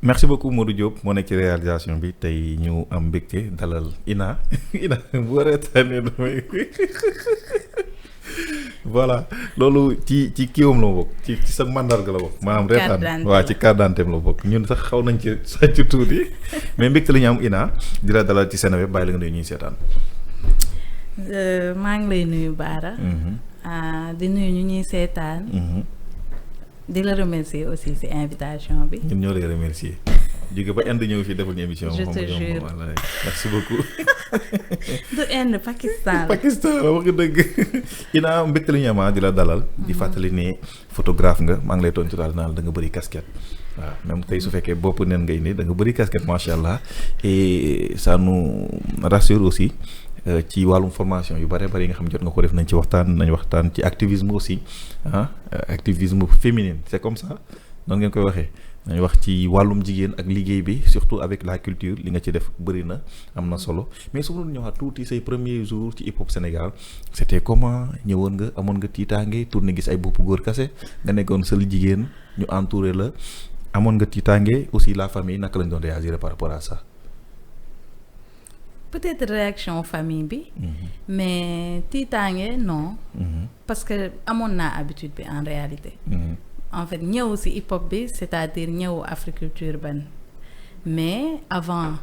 merci beaucoup Modou Diop moo nekk ci réalisation bi tey ñu am mbégte dalal Ina Ina bu reetaanee damay voilà loolu ci kiiwam la bokk ci sa mandarga la bokk maanaam reetaan waaw ci carte d'identité la bokk ñun sax xaw nañ ci sàcc tuuti mais mbégte la ñu am Ina di la dalal ci Seneweb bàyyi la nga nuyu ñuy seetaan. maa ngi lay nuyu Bara. di nuyu ñu ñuy seetaan. di la remercier aussi ci invitation bi. ñun ñoo lay remercier jóge ba Inde ñëw fii defal ñu émission. je te jure voilà merci beaucoup. du Inde Pakistan. Pakistan la wax nga dëgg. Ina mbégte la ñu am di la dalal. di fàttali ne photographe nga maa ngi lay tooñ tuuti naa la da nga bëri casquette. waaw même tey su fekkee bopp neen ngay ni da nga bëri casquette macha allah et ça nous rassure aussi. ci wàllum formation yu bare bari yi nga xam jot nga ko def nañ ci waxtaan ci activisme aussi activisme féminin c'est comme ça noonu ngeen koy waxee nañ wax ci wàllum jigéen ak liggéey bi surtout avec la culture li nga ci def bëri na am na solo mais su ma doon ñëwaat tuuti say premiers jours ci hip hop Sénégal c'était comment ñëwoon nga amoon nga tiitaange tourné gis ay bopp góor kase nga nekkoon seul jigéen ñu entouré la amoon nga tiitaange aussi la famille naka lañ doon réagir par rapport à ça. Peut-être réaction famille bi. Mais tiitaange non. Parce que amoon naa habitude bi en réalité. En fait ñëw ci hip hop bi c'est-à-dire ñëw Africulture urbaine mais avant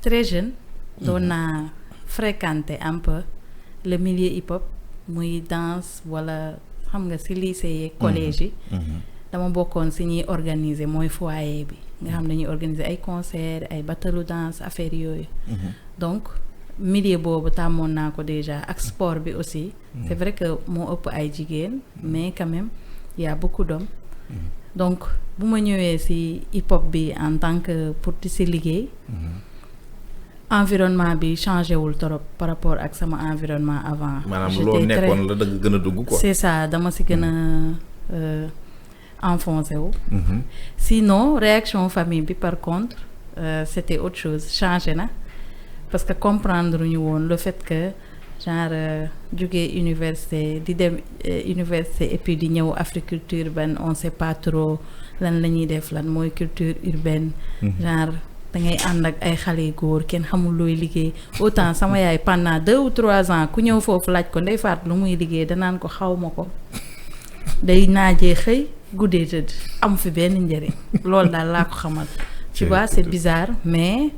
très jeune. doon naa fréquenter un peu le milieu hip hop muy danse wala xam nga ci lycée yeeg collège yi. dama bokkoon ci ñuy organiser mooy foyer bi. nga xam dañuy organiser ay concert ay battalu danse affaire yooyu. donc milieu boobu tàmmoon naa ko déjà ak sport bi aussi. c'est vrai que moo ëpp ay jigéen mais quand même il y a beaucoup d'hommes. donc bu ma ñëwee ci hip hop bi en tant que pour di ci liggéey. environnement bi changé wul trop par rapport ak sama environnement avant. maanaam loo nekkoon la da nga gën a dugg quoi. c'est ça dama ci gën a enfoncé wu. Sinon réaction famille bi par contre c'était autre chose changé na parce que comprendre ñu woon le fait que genre jóge université di dem université et puis di ñëw Africulture urbaine on sait pas trop lan la ñuy def lan mooy culture urbaine. genre da ngay ànd ak ay xale yu góor kenn xamul looy liggéey autant sama yaay pendant 2 ou 3 ans ku ñëw foofu laaj ko ndey faat lu muy liggéey danaan ko xaw ma ko day naajee xëy. guddee tëdd am fi benn njëriñ loolu daal laa ko xamal tu vois c'est bizarre mais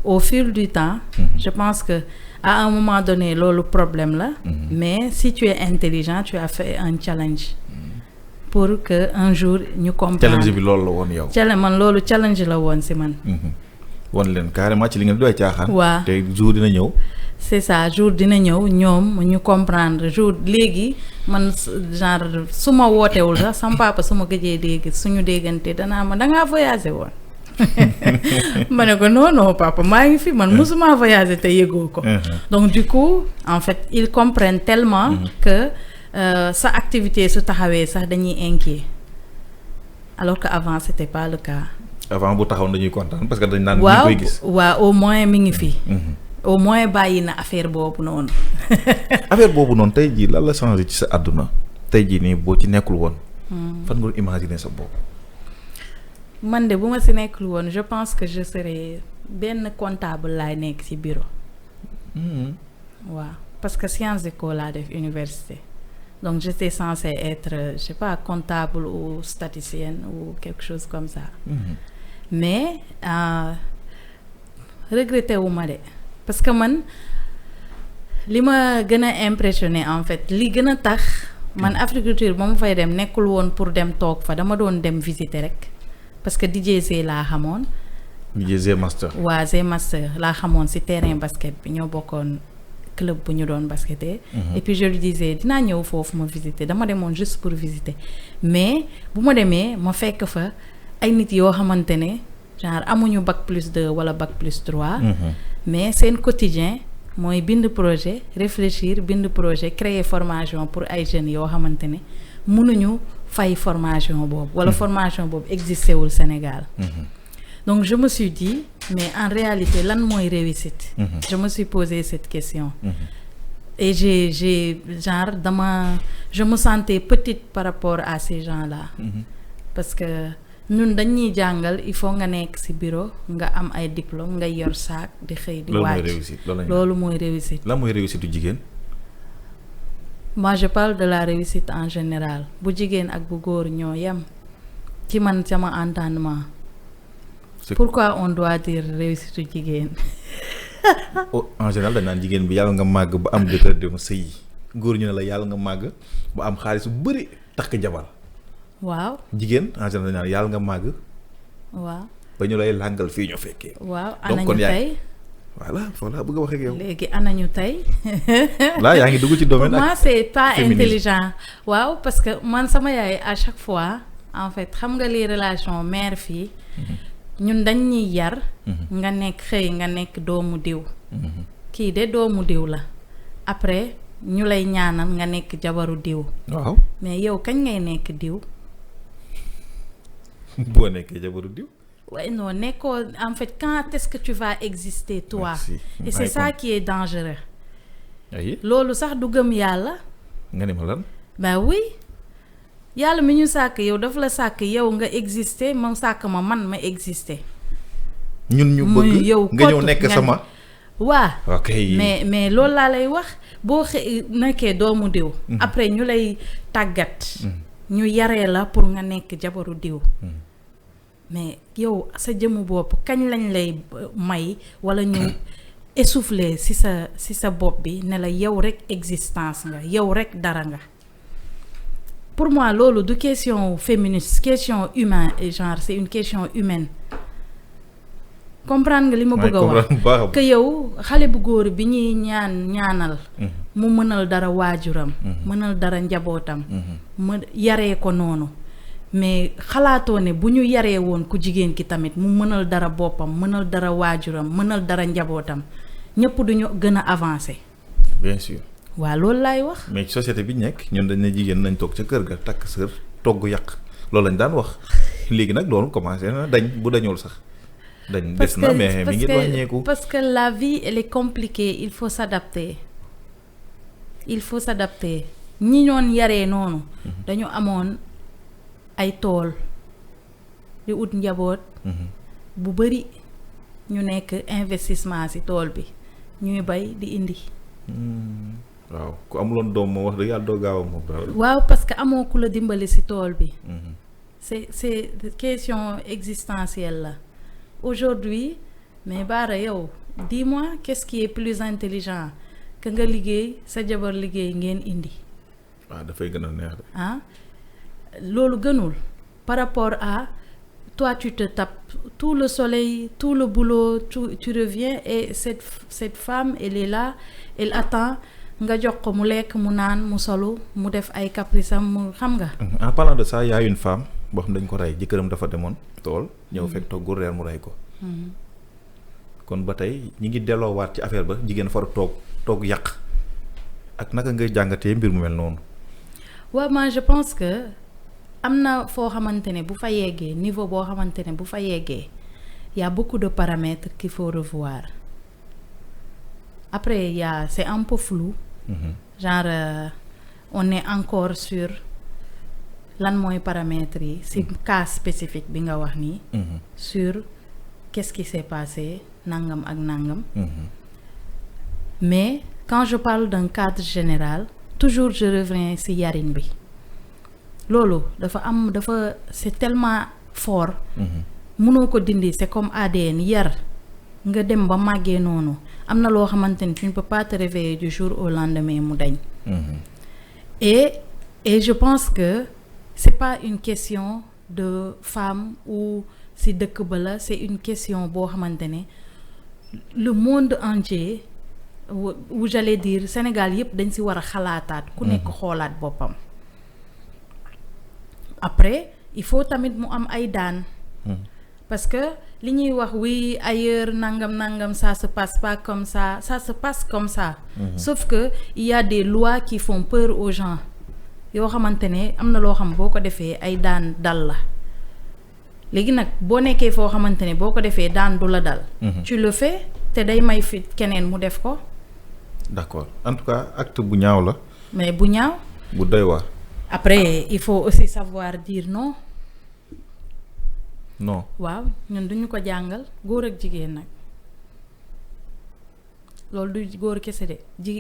au fil du temps je pense que à un moment donné loolu problème la mais si tu es intelligent tu as fait un challenge pour que un jour ñu comprendre challenge bi loolu la woon yow challenge man loolu challenge la woon ci man won leen carrément ci li nga doy caaxaan waaw te jour dina ñëw c'est ça jour dina ñëw ñoom ñu comprendre jour léegi man genre su ma wootewul sax sama papa su ma gëjee dégg suñu déggante danaa ma dangaa voyagé woon ma ne ko non papa maa ngi fi man musuma voyagé te yëgoo ko donc du coup en fait ils comprennent tellement que sa activité su taxawee sax dañuy inquiet alors que avant c'était pas le cas avant bu taxaw dañuy kontaan parce que dañ naan ñu koy gis waaw au moins mi ngi fi au moins bàyyi na affaire boobu noonu. affaire boobu noonu tey jii lan la changé ci sa àdduna tey jii nii boo ci nekkul woon. fan nga imaginer sa bopp. man de bu ma si nekkul woon je pense que je serais benn comptable laay nekk ci bureau. waaw parce que Sciences Éco laa def université donc j'étais censée être je sais pas comptable ou statisticienne ou quelque chose comme ça. mais regretté wu ma de. parce que man li ma gën a impressionné en fait li gën a tax man Africulture ba ma fay dem nekkul woon pour dem toog fa dama doon dem visiter rek parce que DJZ laa xamoon. DJZ master. waa Z master laa xamoon ci terrain basket bi ñoo bokkoon club bu ñu doon basketter. et puis je lui disais dinaa ñëw foofu ma visiter dama demoon juste pour visiter mais bu ma demee ma fekk fa ay nit yoo xamante ne genre amuñu bac+2 wala bac+3. mais seen quotidien mooy bind projet réfléchir bind projet créer formation pour ay jeunes yoo xamante ne mënuñu fay formation boobu wala formation boobu existé wul Sénégal. Donc je me suis dit, mais en réalité, lan mooy réussite. Je me suis posé cette question. Et j'ai genre je me sentais petite par rapport à ces gens-là. Parce que ñun dañuy jàngal il faut nga nekk ci bureau nga am ay diplôme nga yor saak di xëy di wàcc loolu mooy réussite. lan mooy réussite du jigéen. moi je parle de la réussite en général bu jigéen ak bu góor ñoo yem ci man sama entendement. pourquoi on doit dire réussite du jigéen. en général dañ naan jigéen bi yàlla nga màgg ba am jëkkër dem sëy góor ñu ne la yàlla nga màgg ba am xaalis bu bëri takk jabar. waaw jigéen en général dañ naan yàlla nga màgg. waaw ba ñu lay làngal fii ñoo fekkee. waaw anañu tey. voilà foofu laa bëgg a wax ak yow. léegi anañu tey. là yaa ngi dugg ci domaine. pour moi c'est pas intelligent. waaw parce que man sama yaay à chaque fois en fait xam nga les relations mère fille. ñun dañ ñuy yar. nga nekk xëy nga nekk doomu diw. kii de doomu diw la. après ñu lay ñaanal nga nekk jabaru diw. waaw mais yow kañ ngay nekk diw. boo nekkee jabaru diw. ouais non nekkoo en fait quand est-ce que tu vas exister toi. Merci. et c'est ça qui est dangereux. ay loolu sax du gëm yàlla. nga ne ma lan. ben oui yàlla mi ñu sàkk yow dafa la sàkk yow nga exister moom sàkk ma man ma exister. ñun ñu bëgg nga ñëw nekk sama. waa ok mais loolu laa lay wax boo nekkee doomu diw. après ñu lay tàggat. ñu yaree la pour nga nekk jabaru diw. mais yow sa jëmu bopp kañ lañ lay may walla ñu essouffler ci sa bopp bi ne la yow rekk existence nga yow rekk dara nga. pour moi loolu du question féministe question humain et genre c'est une question humaine. comprendre nga li ma bëgg a wax que yow xale bu góor bi ñuy ñaanal mu mënal dara waajuram mënal dara njabootam mu yaree ko noonu mais xalaatoo ne bu ñu yaree woon ku jigéen ki tamit mu mënal dara boppam mënal dara waajuram mënal dara njabootam ñëpp duñu gën a avancer. bien sûr. waaw loolu laay wax. mais société bi nekk ñun dañ ne jigéen nañ toog ca kër ga takk sër togg yàq loolu lañ daan wax léegi nag loolu commencé na dañ bu dañul sax. dañ des na mais mi ngi wàññeeku. parce que la vie elle est compliquée il faut s'adapter ñi ñoon yaree noonu. dañu amoon ay tool di ut njaboot. bu bari ñu nekk investissement ci tool bi ñuy bay di indi. waaw ku amuloon doom moom wax dëgg yàlla doo gaaw a moom. waaw parce que amoo ku la dimbali ci tool bi. c'est question existentielle la. aujourd'hui mais Bara yow dis-moi qu'est-ce qui est plus intelligent que nga liggéey sa jabar liggéey ngeen indi. waaw dafay gën a neex de. ah loolu gënul par rapport à toi tu te tapes tout le soleil tout le boulot tu reviens et cette femme elle est là elle attend nga jox ko mu lekk mu naan mu solu mu def ay caprice am mu xam nga. en parlant de ça y a une femme boo xam dañ ko rey jëkkëram dafa demoon tool ñëw fekk togg reer mu rey ko. kon ba tey ñi ngi delloowaat ci affaire ba jigéen far toog yàq ak naka ngay jàngatee mbir mu mel noonu. waaw moi je pense que am na foo xamante ne bu fa yeggee niveau boo xamante ne bu fa yeggee y a beaucoup de paramètres qu'il faut revoir après c'est un peu flou. genre on est encore sur lan mooy paramètres yi ci cas spécifique bi nga wax nii. sur qu'est-ce qui s'est passé nangam ak nangam. mais quand je parle d'un cadre général toujours je reviens ci yarin bi loolu dafa c'est tellement fort. mënoo ko dindi c'est comme ADN yar nga dem ba màggee noonu am na loo xamante ni tu ne peux pas te réveiller du jour au lendemain mu dañ. et je pense que c'est pas une question de femme ou ci dëkk ba la c'est une question boo xamante ne le monde entier ou j'allais dire Sénégal yëpp dañ ci war a xalaataat ku nekk xoolaat boppam. après il faut tamit mu am ay daan. parce que li ñuy wax oui ailleurs nangam ça se passe pas comme ça se passe comme ça. sauf que il y a des lois qui font peur aux gens yoo xamante ne am na loo xam boo ko defee ay daan dal la léegi nag boo nekkee foo xamante ne boo ko defee daan du la dal. tu le fais te day may fit keneen mu def ko. d'accord en tout cas acte bu ñaaw la. mais bu ñaaw. bu doy waar. après il faut aussi savoir dire non. non waaw ñun duñu ko jàngal góor ak jigéen nag loolu du góor kese de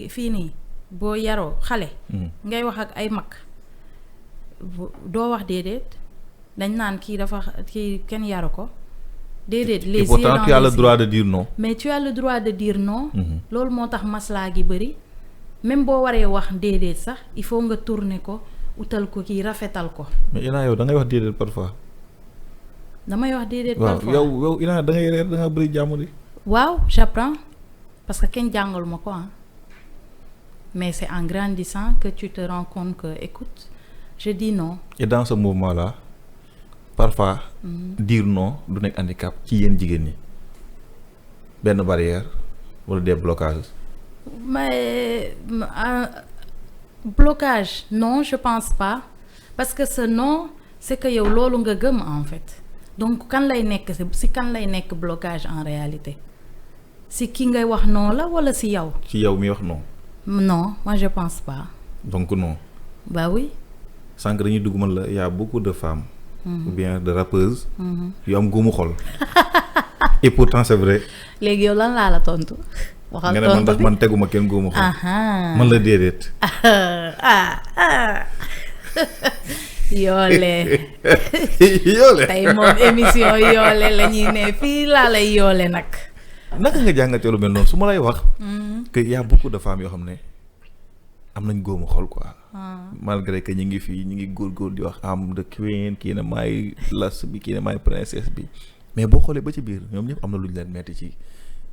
fii nii boo yaroo xale ngay wax ak ay mag doo wax déedéet dañ naan kii kenn yaru ko déedéet les et pourtant tu as le droit de dire non mais tu as le droit de dire non loolu moo tax maslaa gi bëri même boo waree wax déedéet sax il faut nga tourner ko utal ko kii rafetal ko mais Ina yow da ngay wax déedéet parfois damay wax déedéet waaw parfois yow Ina da ngay reer da nga bëri jàmm di waaw j'apprends parce que kenn jàngalu ma ko mais c'est en grandissant que tu te rends compte que écoute je dis non. Et dans ce mouvement là parfois dire non du nekk handicap ci yéen jigéen ñi benn barrière wala des blocages. Mais blocage non je pense pas parce que ce non c'est que yow loolu nga gëm en fait donc kan lay nekk si kan lay nekk blocage en réalité si ki ngay wax non la wala si yow. ci yow mi wax non. Non moi je pense pas. Donc non. Bah oui. Sànq dañuy dugg man la y a beaucoup de femmes. Ou bien de rappeuses. yu am góomu xol. Et pourtant c'est vrai. léegi yow lan laa la tontu. waxal nga ne man ndax man teguma kenn góomu xol. man la déedéet. yoole. yoole tey moom émission yoole la ñuy ne fii laa lay yoole nag. naka nga jàngatee lu mel noonu su ma lay wax. que y a beaucoup de femmes yoo xam ne am nañ góomu xol quoi. malgré que ñu ngi fii ñu ngi góorgóor di wax am the queen kii na maay las bi kii na maay princesse bi mais boo xoolee ba ci biir ñoom ñëpp am na lu ñu leen metti ci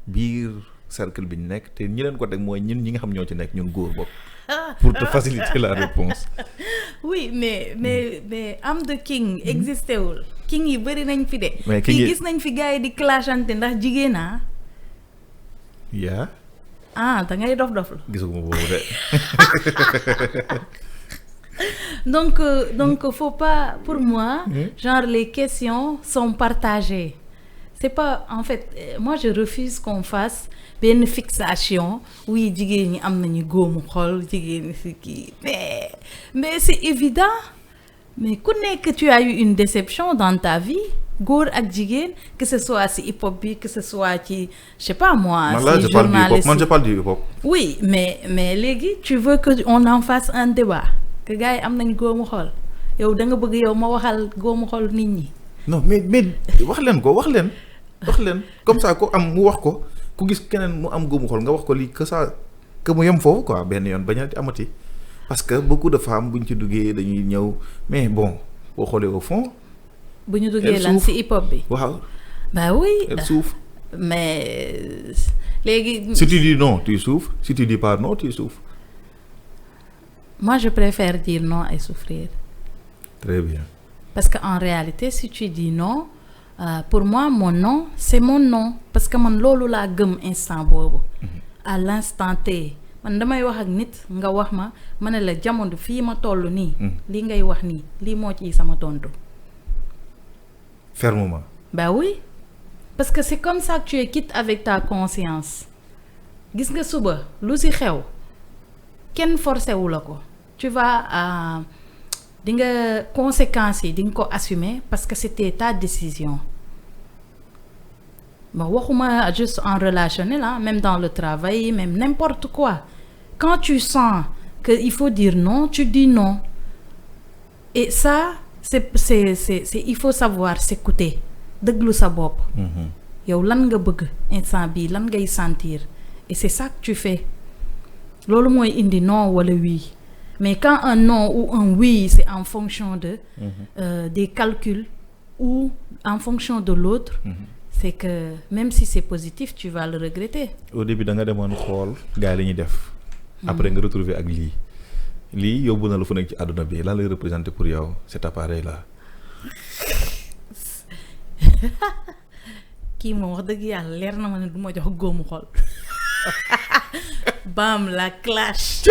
biir cercle bi ñu nekk te ñi leen ko teg mooy ñun ñi nga xam ñoo ci nekk ñun góor bopp. pour te faciliter la réponse. oui mais am the king existé wul. king yi bëri nañ fi de. mais king yi gis nañ fi gars yi di clashante ndax jigéen yaa. da ngay dof la. gisuma boobu de. donc faut pas pour moi. genre les questions sont partagées. C'est pas en fait moi je refuse qu'on fasse benn fixation oui jigéen ñi am nañu góomu xol jigéen ñi si kii mais c'est évident mais ku nekk tu as eu une déception dans ta vie góor ak jigéen que ce soit ci hip hop bi que ce soit ci je sais pas moi. ci journaliste man je parle du hip hop. oui mais léegi tu veux que on en fasse un débat que gars yi am nañ góomu xol yow da nga bëgg yow ma waxal góomu xol nit ñi. non mais wax leen comme ça ko am mu wax ko ku gis keneen mu am góomu xol nga wax ko lii que ça que mu yem foofu quoi benn yoon bañ a amati parce que beaucoup de femmes buñ ci duggee dañuy ñëw mais bon boo xoolee au fond. bu ñu duggee lan ci hip hop bi. waaw. bah oui. elle souffre. mais léegi. si tu dis non tu souffres si tu dis pas non tu souffres. moi je préfère dire non et souffrir. Très bien. Parce qu'en réalité si tu dis non pour moi mon non c'est mon non parce que man loolu laa gëm instant boobu. À l'instant T man damay wax ak nit nga wax ma ne la jamono fii ma toll nii. lii ngay wax nii lii moo ci sama tontu. Fermement. Bah oui parce que c'est comme ça que tu es quitte avec ta conscience gis nga suba lu ci xew kenn forcé wu la ko tu vas di nga conséquences yi di nga ko assumer parce que c'était ta décision bon waxuma juste en relationnel même dans le travail même n'importe quoi quand tu sens que il faut dire non tu dis non et ça c'est il faut savoir s'écouter déglu sa bopp. yow lan nga bëgg instant bii lan ngay sentir et c'est ça que tu fais loolu mooy indi non wala oui mais quand un non ou un oui c'est en fonction de des calculs ou en fonction de l'autre c'est que même si c'est positif tu vas le regretter. Au début da nga demoon xool gars yi la ñuy def. après nga retrouver ak lii yóbbu na la fu nekk ci àdduna bi lan lay représenter pour yow cet appareil là. kii moom wax dëgg yàlla leer na ma ne du ma jox góomu xol. bam la clash.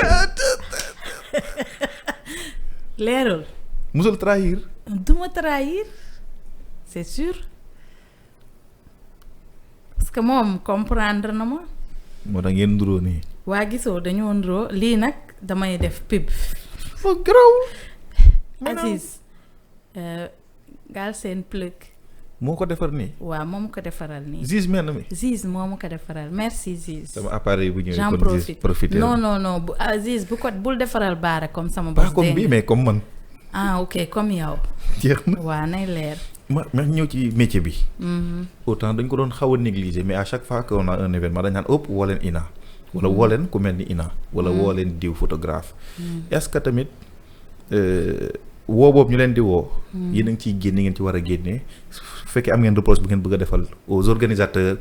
leerul. musul trahir. du ma trahir c'est sûr parce que moom comprendre na ma. moo tax ngeen nduroo nii. waa gisoo dañoo nduroo lii nag damay def pub. foo garaw. Aziz Galsen Plug. moo ko defar nii. waaw moo ma ko defaral nii. Ziz mel na mi. Ziz moo ma ko defaral merci Ziz. sama appareil bu ñëwee j'en kon Ziz profité. non bu Ziz bul defaral baara comme sama pas bos. comme bii mais comme man. ok comme yow. jeex na waaw nay leer. ma ñëw ci métier bi. autant dañ ko doon xaw a négliger mais à chaque fois qu'on a un événement dañ naan ëpp woo leen Ina. wala woo leen ku mel ni Ina. wala woo leen diw photographe. est-ce que tamit woo boobu ñu leen di woo. yéen a ngi ciy génne ngeen ci war a génne su fekkee am ngeen reproche bu ngeen bëgg a defal aux organisateurs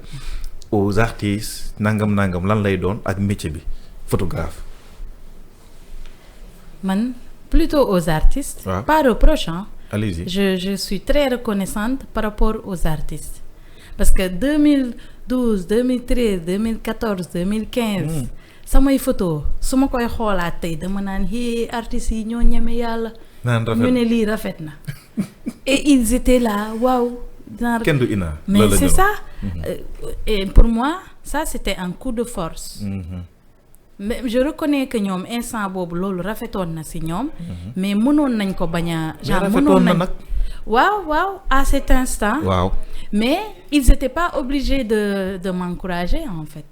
aux artistes nangam lan lay doon ak métier bi photographe. man plutôt aux artistes. waaw pas reproche hein. allez-y. je suis très reconnaissante par rapport aux artistes parce que 2012 2013 2014 2015. samay photo su ma koy xoolaat tey dama naan artistes yi ñoo ñeme yàlla. naan rafet ñu ne lii rafet na. et ils étaient là waaw. kenn du Ina. mais c'est ça. Et pour moi ça c'était un coup de force. mais je reconnais que ñoom instant boobu loolu rafetoon na ci ñoom. mais mënoon nañ ko bañ a. genre mënoon nañ waaw à cet instant. waaw mais ils étaient pas obligés de m'encourager en fait.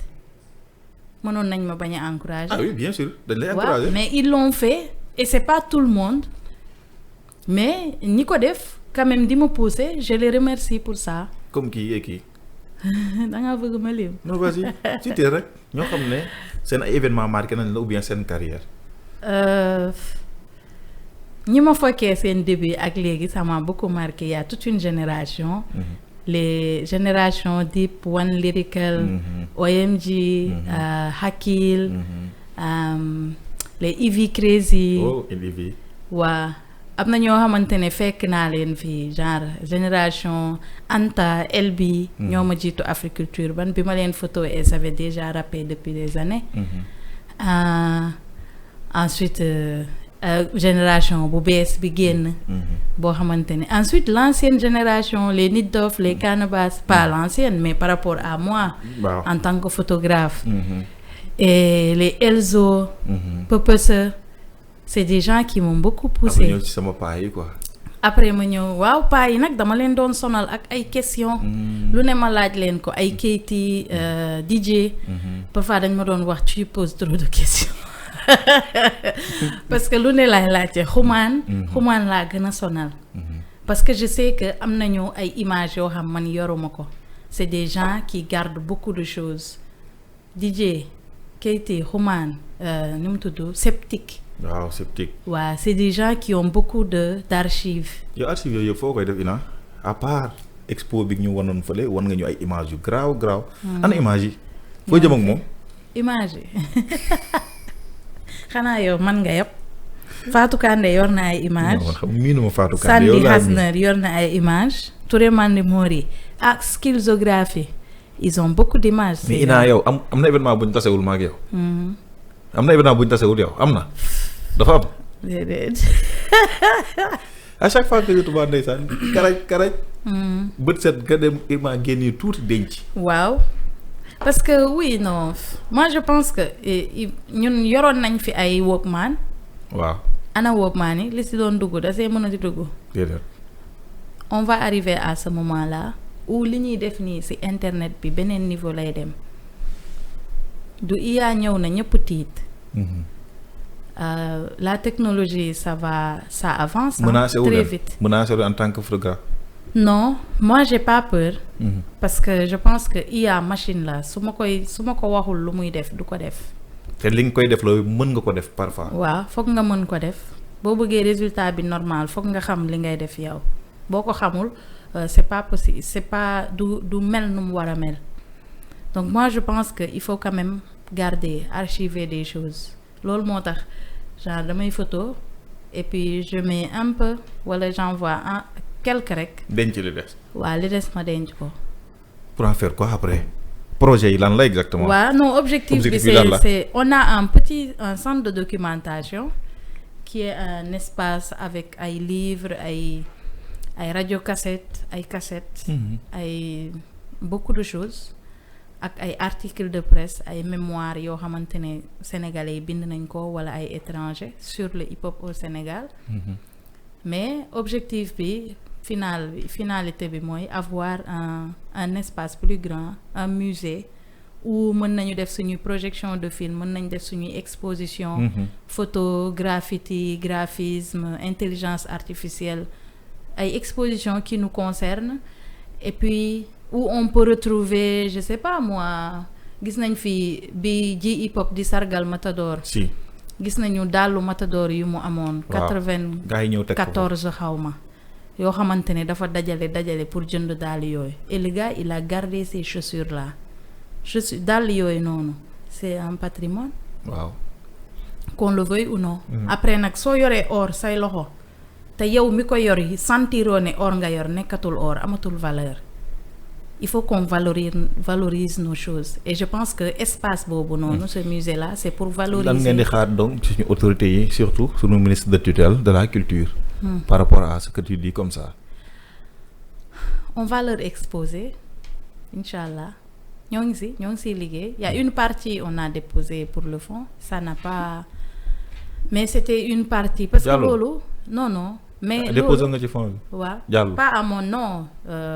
mënoon nañ ma bañ a encourager. ah oui bien sûr dañ lay encourager. mais ils l'ont fait et c'est pas tout le monde mais ñi ko def quand même di ma pousser je les remercie pour ça. comme kii et kii. da ngaa bëgg ma lim. non vas-y cité rek ñoo xam ne seen ay événement marqué nañ la ou bien seen carrière. ñi ma fokkee seen début ak léegi ça m'a beaucoup marqué. Il y a toute une génération. Les générations Deep One Lyrical. OMG. Hakil. Les Ivy Crazy. oh Ivy. waa am na ñoo xamante ne fekk naa leen fii genre génération Anta Elbi. ñoo ma jiitu Africulture ban bi ma leen photo et ça avait déjà rappé depuis des années. Ensuite génération bu bees bi génn. boo xamante ne ensuite l'ancienne génération les Nit Dof les Canabas pas l'ancienne mais par rapport à moi. waaw en tant que photographe. et les Elzo. Pepese. c'est des gens qui m'ont beaucoup poussé. après ñëw ci sama paa yi quoi. après ma ñëw waaw paa yi nag dama leen doon sonal ak ay questions. lu ne ma laaj leen ko ay Keyti DJ. parfois dañ ma doon wax tu poses trop de questions. parce que lu ne laay laajte xumaan laa gën a sonal. parce que je sais que am nañu ay images yoo xam man yoruma ko. c'est des gens qui gardent beaucoup de choses. DJ Keyti xumaan ni mu tudd Sceptique. waaw Sceptique. waaw c'est des gens qui ont beaucoup d'archives. yow archives yooyu yëpp foo koy def Ina à part expo bi ñu wanoon fële wan nga ñu ay images yu graaw. ana image yi. foo jëm ak moom. image yi xanaa yow man nga yëpp. Fatou Kandé yor na ay images. non xam miinuma Fatou Kandé yow Sandy laa Hasner yor na ay images. Touré Mandi Mori ak Skillsographie ils ont beaucoup d'images. mais Ina yow am na événement bu ñu tasewul ma ak yow. am na événement bu ñu tasewul yow am na. dafa am. déedéet. à chaque fois que youtube ndeysaan karaj. bët set nga dem ima génnee tuuti denc. waaw parce que oui non moi je pense que ñun yoroon nañ fi ay Walkman. waaw. ana Walkman yi li si doon dugg da see mën a di dugg. déedéet. on va arriver à ce moment là où li ñuy def nii ci internet bi beneen niveau lay dem du IA ñëw na ñëpp tiit. La technologie ça avance très vite. menacé en tant que photographe. non moi j'ai pas peur. parce que je pense que IA machine la su ma ko waxul lu muy def du ko def. te li nga koy def loolu mën nga ko def parfois. waaw foog nga mën ko def boo bëggee résultat bi normal foog nga xam li ngay def yow boo ko xamul c'est pas possible c'est pas du mel nu mu war a mel donc moi je pense que il faut quand même garder archiver des choses loolu moo tax genre damay photo et puis je mets un peu wala j'envoie quelque rek. denc li des. waaw li des ma denc ko. pour en faire quoi après. projet yi lan la exactement. waaw non objectif bi c'est on a un centre de documentation qui est un espace avec ay livres ay radiocassette ay cassettes. ay beaucoup de choses ak ay articles de presse ay mémoires yoo xamante ne sénégalais yi bind nañ ko wala ay étrangers sur le hip-hop au Sénégal. mais objectif bi finalité bi mooy avoir un espace plus grand, un musée où mën nañu def suñuy projection de film, mën nañu def suñuy exposition, photo, graffiti, graphisme, intelligence artificielle, ay expositions qui nous concernent, et puis où on peut retrouver, je sais pas moi, gis nañ fi bi ji hip hop di sargal Matador. Si gis nañu dàllu Matador yu mu amoon. Waaw. 94 xawma yoo xamante ne dafa dajale pour jënd dàll yooyu, et le gars il a gardé ces chaussures là. Dàll yooyu noonu c'est un patrimoine. waaw. Qu'on le veuille ou non. Après nag soo yoree or say loxo te yow mi ko yor yi sentiroo ne or nga yor, nekkatul or, amatul valeur. Il faut qu'on valorise nos choses, et je pense que espace boobu noonu ce musée là c'est pour valoriser. lan ngeen di xaar donc suñu autorités yi, surtout suñu ministre de tutelle de la culture, par rapport à ce que tu dis comme ça? On va leur exposer, Inch'Allah. ñoo ngi siy liggéey. Il y a une partie on a déposé pour le fond, ça n'a pas, mais c'était une partie parce que loolu non mais déposé nga ci fond bi. waaw Jàll. pas à mon nom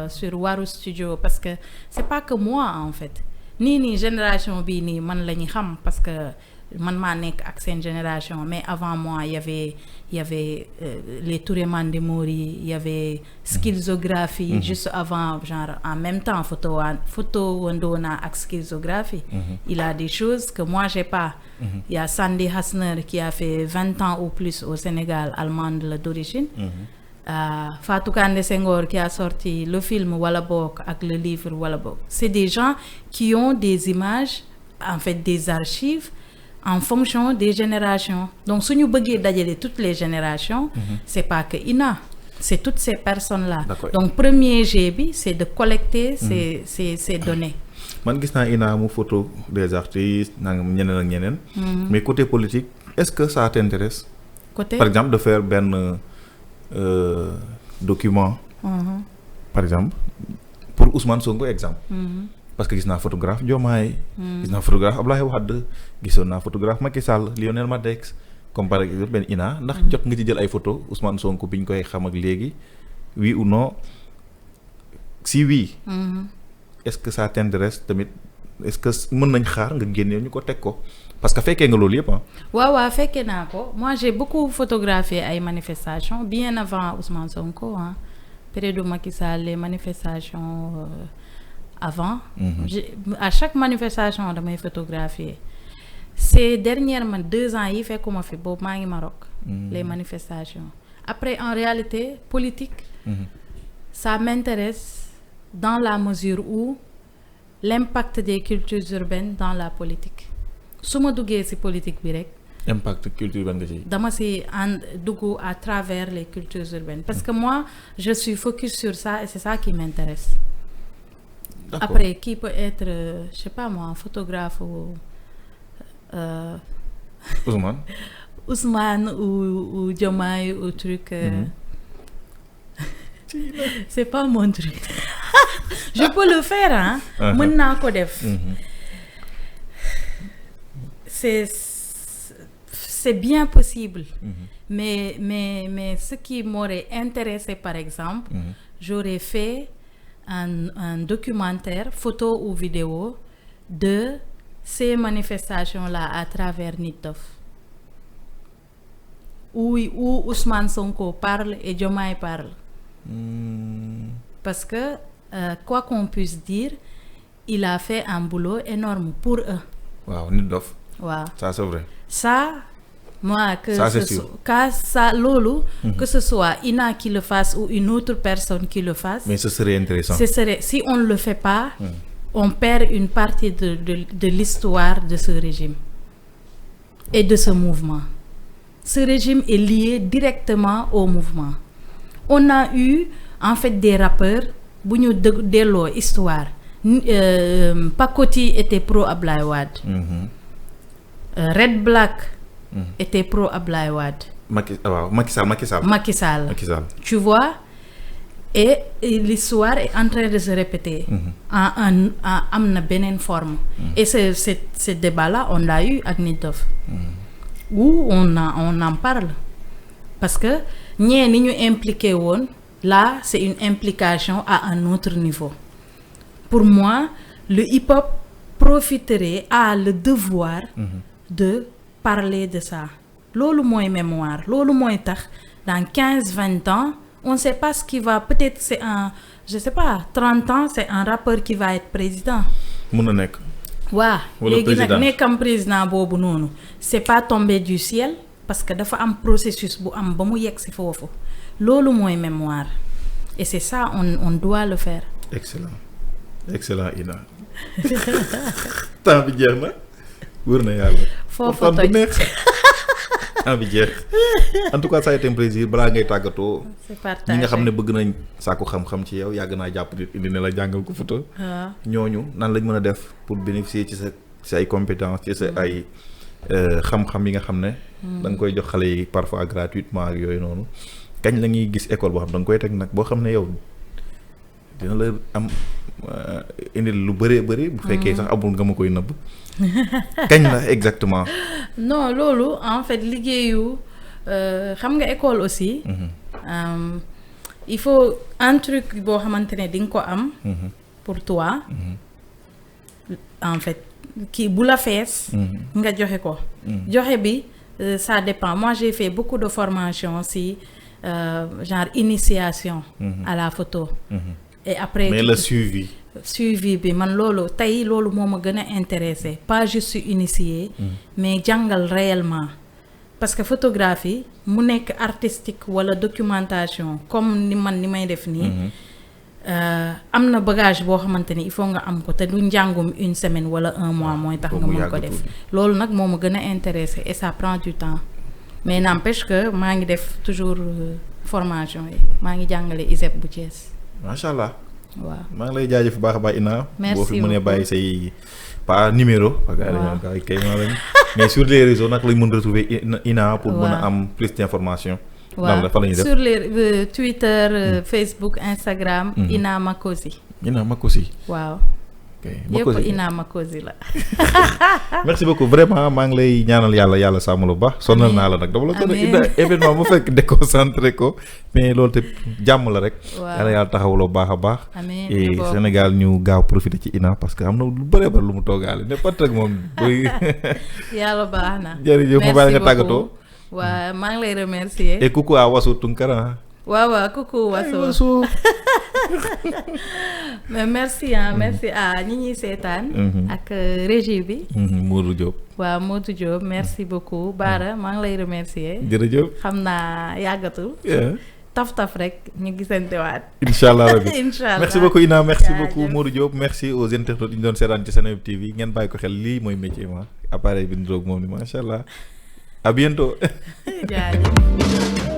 sur Waru Studio, parce que c'est pas que moi en fait nii génération bii nii man la ñuy xam parce que man maa nekk ak seen génération, mais avant moi il y avait les Touré Mandemori, il y avait Skilzographie juste avant, genre en même temps photo Wandona ak Skilzographie. Il a des choses que moi j'ai pas. Il y a Sandy Hasner qui a fait 20 ans ou plus au Sénégal, allemande d'origine. Fatou Kande Senghor qui a sorti le film Wala Bok ak le livre Wala Bok. C'est des gens qui ont des images, en fait des archives en fonction des générations. Donc si nous voulons dajale toutes les générations, c'est pas que Ina, c'est toutes ces personnes-là. D'accord. Donc premier jet, c'est de collecter ces données. Man gis naa Ina mu photo des artistes nangam ñeneen ak ñeneen. Mais côté politique, est-ce que ça t'intéresse? Côté Par exemple de faire benn document, par exemple pour Ousmane Sonko exemple. Parce que gis naa photographe Diomaye, gis naa photographe Abdoulaye Wade, gisoon naa photographe Macky Sall, Lionel Madex, comme par exemple benn Ina, ndax jot nga ci jël ay photo Ousmane Sonko biñ koy xam ak léegi, oui ou non? Si oui, est-ce que ça t'intéresse tamit? Est-ce que mën nañ xaar nga génne ñu ko teg ko? Parce que fekkee nga loolu yëpp ah. waaw fekkee naa ko. Moi j'ai beaucoup photographié ay manifestations bien avant Ousmane Sonko, période Macky Sall, les manifestations avant. À chaque manifestation damay photographier. Ces dernièrement 2 ans yi fekkuma fi boobu maa ngi Maroc. Les manifestations. Après en réalité politique, ça m'intéresse dans la mesure où l'impact des cultures urbaines dans la politique. su ma duggee ci politique bi rek. Impact culture ban nga ci. dama ci dugg à travers les cultures urbaines, parce que moi je suis focus sur ça et c'est ça qui m'intéresse. D'accord. Après qui peut être je sais pas moi photographe ou Ousmane ou Diomaye ou truc. C'est pas mon truc. Je peux le faire hein. Mën naa ko def. C'est bien possible. Mais ce qui m'aurait intéressé par exemple, j'aurais fait un documentaire photo ou vidéo de ces manifestations-là à travers Nit Dof, où Ousmane Sonko parle et Diomaye parle. Parce que quoi qu'on puisse dire, il a fait un boulot énorme pour eux. Waaw Nit Dof. Waaw. Ça c'est vrai. Ça, moi que ça, loolu, que ce soit Ina qui le fasse ou une autre personne qui le fasse. Mais ce serait intéressant. Si on ne le fait pas, on perd une partie de l'histoire de ce régime et de ce mouvement. Ce régime est lié directement au mouvement. On a eu en fait des rappeurs bu ñu delloo histoire. Pakoti était pro Ablaye Wade. Red Black était pro Ablaye Wade. Macky Sall. Tu vois, et l'histoire est en train de se répéter en amna benen forme. Et ce débat-là, on l'a eu avec Nit Dof, où on en parle. Parce que ñee ni ñu impliqué woon là c'est une implication à un autre niveau. Pour moi le hip-hop profiterait à le devoir de parler de ça. Loolu mooy mémoire loolu mooy tax dans 15-20 ans on ne sait pas ce qui va peut-être c'est un je sais pas 30 ans c'est un rappeur qui va être président. mun na nekk. waaw wala léegi nag président. nekkam président boobu noonu c'est pas tombé du ciel parce que dafa am processus bu am ba mu yegg si foofu loolu mooy mémoire et c'est ça on doit le faire. excellent Ina. temps bi jeex na wër na yàlla. foofu waxtaan bu toj neex. temps bi jeex en tout cas ça a été un plaisir balaa ngay tàggatoo. c'est partagé ñi nga xam ne bëgg nañ sàkku xam-xam ci yow yàgg naa jàpp nit indi ne la jàngal ko photo. waaw ñooñu nan lañ mën a def pour bénéficier ci sa ay compétences ci sa ay xam-xam yi nga xam ne. da nga koy jox xale yi parfois gratuitement ak yooyu noonu. kañ la ñuy gis école boo xam da nga koy teg nag boo xam ne yow dina la am indil lu bëree bëri. bu fekkee sax amul nga ma koy nëbb. kañ la exactement. non loolu en fait liggéeyu xam nga école aussi. il faut un truc boo xamante ne di nga ko am. pour toi. en fait kii bu la fees. nga joxe ko. joxe bi ça dépend moi j'ai fait beaucoup de formation si genre initiation. à la photo. et après mais le suivi bi man loolu tey loolu moo ma gën a intéressé pas juste initié mais jàngal réellement parce que photographie mu nekk artistique wala documentation comme ni may def nii am na bagage boo xamante ni il faut nga am ko te du njàngum une semaine wala un mois mooy tax nga mën ko def loolu nag moo ma gën a intéressé et ça prend du temps mais n'empêche que maa ngi def toujours formation yi maa ngi jàngale ISEP bu Thiès. macha allah. waaw maa ngi lay jaajëf bu baax a baax Ina. merci boo fi mënee bàyyi say pas numéro. waaw kay mais sur les réseaux nag lañ mën retrouver Ina pour mën a am plus d'informations. waaw fa la ñuy def sur les Twitter Facebook Instagram. Ina Makosi. Ina Makosi. waaw. Makosi yëpp Ina Makosi la. merci beaucoup vraiment maa ngi lay ñaanal yàlla sàmm lu baax. sonal naa la nag dama la sonal Ina événement bu fekk déconcentré ko mais loolu te jàmm la rek. waaw yàlla taxawuloo baax a baax. amiin et Sénégal ñu gaaw profité ci Ina parce que am na lu bëree bëri lu mu toogaale ne pat rek moom. yàlla baax na. jërëjëf mu bàyyi nga tàggatoo. waaw maa ngi lay remercier. et coucou à Wasu Tunkara. waaw coucou Wasu. mais merci merci à ñi ñuy seetaan. ak régie bi. Modou Diop. waaw Modou Diop merci beaucoup Bara maa ngi lay remercier. jërëjëf xam naa yàggatul. taf rek ñu gisantewaat. incha allah rabi incha allah merci beaucoup Ina merci beaucoup Modou Diop merci aux internautes yi ñu doon seetaan ci Seneweb TV ngeen bàyyi ko xel lii mooy métier ma appareil bi ñu doog moom ni macha allah à bientôt. jaajëf.